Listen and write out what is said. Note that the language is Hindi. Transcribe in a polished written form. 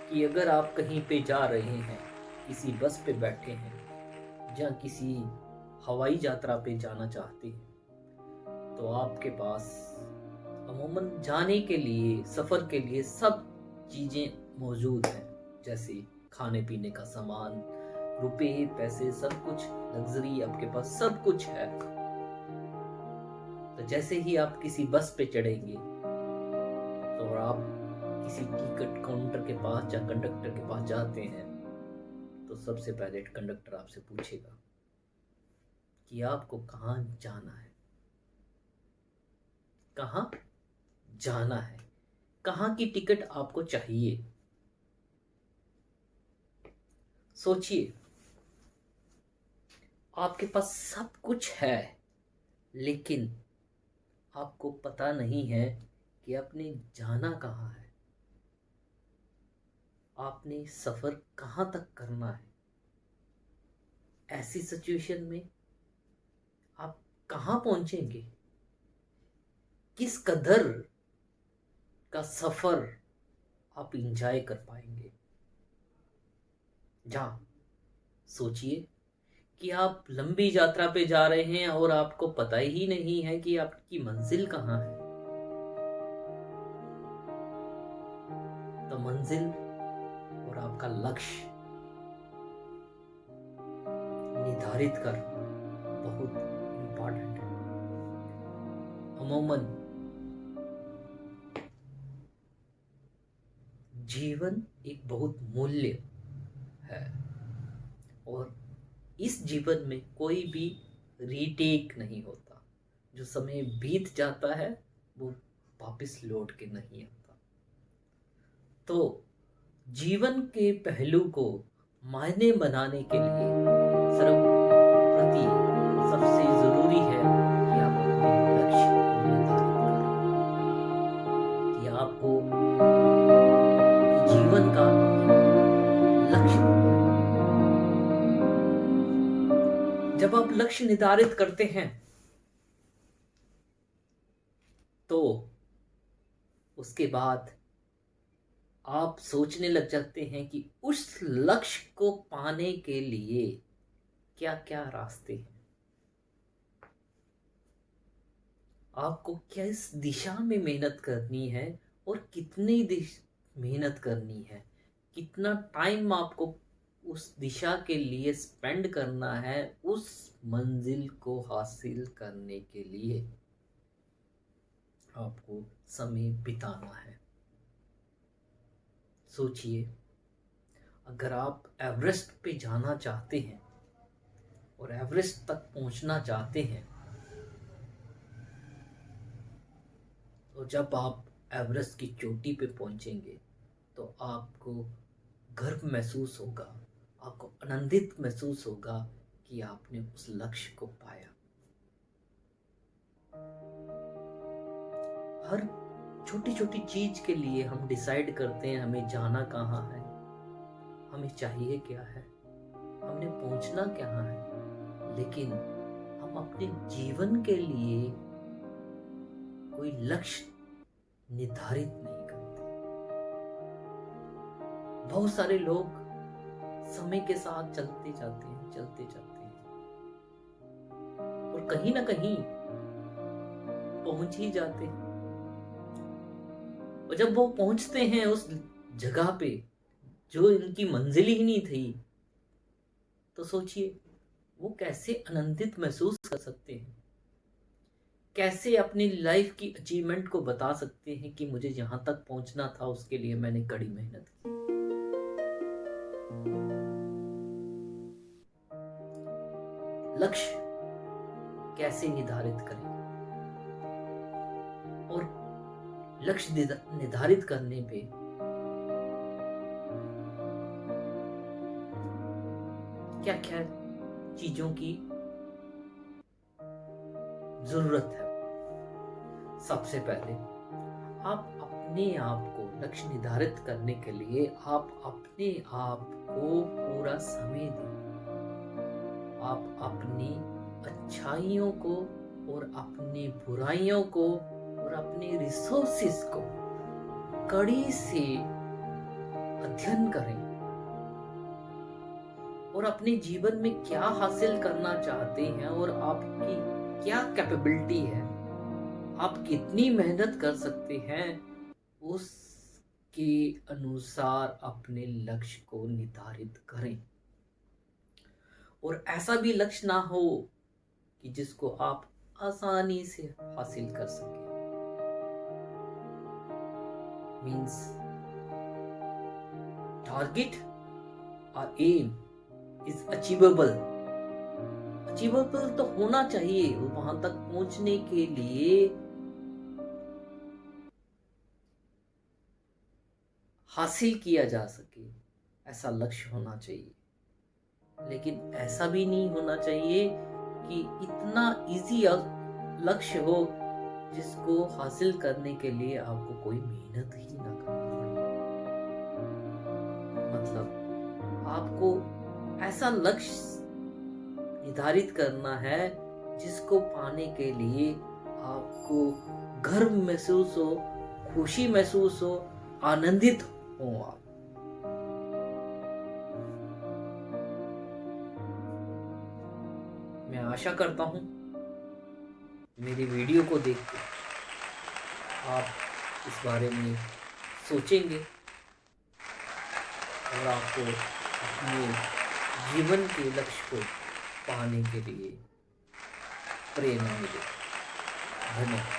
कि अगर आप कहीं पे जा रहे हैं, किसी बस पे बैठे हैं या किसी हवाई यात्रा पे जाना चाहते हैं, तो आपके पास अमूमन जाने के लिए, सफ़र के लिए सब चीज़ें मौजूद हैं। जैसे खाने पीने का सामान, रुपए, पैसे, सब कुछ लग्ज़री आपके पास सब कुछ है। तो जैसे ही आप किसी बस पे चढ़ेंगे, तो आप किसी टिकट काउंटर के पास या कंडक्टर के पास जाते हैं, तो सबसे पहले कंडक्टर आपसे पूछेगा कि आपको कहाँ जाना है, कहाँ जाना है, कहाँ की टिकट आपको चाहिए। सोचिए, आपके पास सब कुछ है, लेकिन आपको पता नहीं है कि आपने जाना कहाँ है, आपने सफ़र कहाँ तक करना है। ऐसी सिचुएशन में आप कहाँ पहुंचेंगे, किस कदर का सफ़र आप इंजॉय कर पाएंगे। जहाँ सोचिए कि आप लंबी यात्रा पे जा रहे हैं और आपको पता ही नहीं है कि आपकी मंजिल कहाँ है। तो मंजिल और आपका लक्ष्य निर्धारित कर बहुत इम्पोर्टेंट है। अमूमन जीवन एक बहुत मूल्य है और इस जीवन में कोई भी रीटेक नहीं होता। जो समय बीत जाता है वो वापस लौट के नहीं आता। तो जीवन के पहलू को मायने बनाने के लिए सर्वप्रति सबसे जरूरी है कि आप अपने लक्ष्य को निर्धारित करें, कि आपको जीवन का लक्ष्य बनाएं। जब आप लक्ष्य निर्धारित करते हैं तो उसके बाद आप सोचने लग जाते हैं कि उस लक्ष्य को पाने के लिए क्या क्या रास्ते हैं, आपको किस दिशा में मेहनत करनी है और कितनी मेहनत करनी है, कितना टाइम आपको उस दिशा के लिए स्पेंड करना है उस मंजिल को हासिल करने के लिए आपको समय बिताना है। सोचिए, अगर आप एवरेस्ट पे जाना चाहते हैं और एवरेस्ट तक पहुंचना चाहते हैं, तो जब आप एवरेस्ट की चोटी पे पहुंचेंगे तो आपको गर्व महसूस होगा, आपको आनंदित महसूस होगा कि आपने उस लक्ष्य को पाया। हर छोटी छोटी चीज के लिए हम डिसाइड करते हैं हमें जाना कहाँ है, हमें चाहिए क्या है, हमने पहुंचना कहाँ है, लेकिन हम अपने जीवन के लिए कोई लक्ष्य निर्धारित नहीं करते। बहुत सारे लोग समय के साथ चलते जाते हैं और कहीं ना कहीं पहुंच ही जाते हैं। और जब वो पहुंचते हैं उस जगह पे जो इनकी मंजिल ही नहीं थी, तो सोचिए वो कैसे आनंदित महसूस कर सकते हैं, कैसे अपनी लाइफ की अचीवमेंट को बता सकते हैं कि मुझे यहां तक पहुंचना था, उसके लिए मैंने कड़ी मेहनत की। लक्ष्य कैसे निर्धारित करें और लक्ष्य निर्धारित करने पे क्या क्या चीजों की जरूरत है। सबसे पहले आप अपने आप को लक्ष्य निर्धारित करने के लिए आप अपने आप को पूरा समय दें। आप अपनी अच्छाइयों को और अपनी बुराइयों को और अपने रिसोर्सेस को कड़ी से अध्ययन करें और अपने जीवन में क्या हासिल करना चाहते हैं और आपकी क्या कैपेबिलिटी है, आप कितनी मेहनत कर सकते हैं, उसके अनुसार अपने लक्ष्य को निर्धारित करें। और ऐसा भी लक्ष्य ना हो कि जिसको आप आसानी से हासिल कर सकें। मीन्स टारगेट और एम इज अचीवेबल। अचीवेबल तो होना चाहिए, वहां तक पहुंचने के लिए हासिल किया जा सके, ऐसा लक्ष्य होना चाहिए। लेकिन ऐसा भी नहीं होना चाहिए कि इतना इजी लक्ष्य हो जिसको हासिल करने के लिए आपको कोई मेहनत ही ना करनी पड़े। मतलब आपको ऐसा लक्ष्य निर्धारित करना है जिसको पाने के लिए आपको गर्व महसूस हो, खुशी महसूस हो, आनंदित हो आप। मैं आशा करता हूं मेरी वीडियो को देख कर आप इस बारे में सोचेंगे और आपको अपने जीवन के लक्ष्य को पाने के लिए प्रेरणा मिलेगी। धन्यवाद।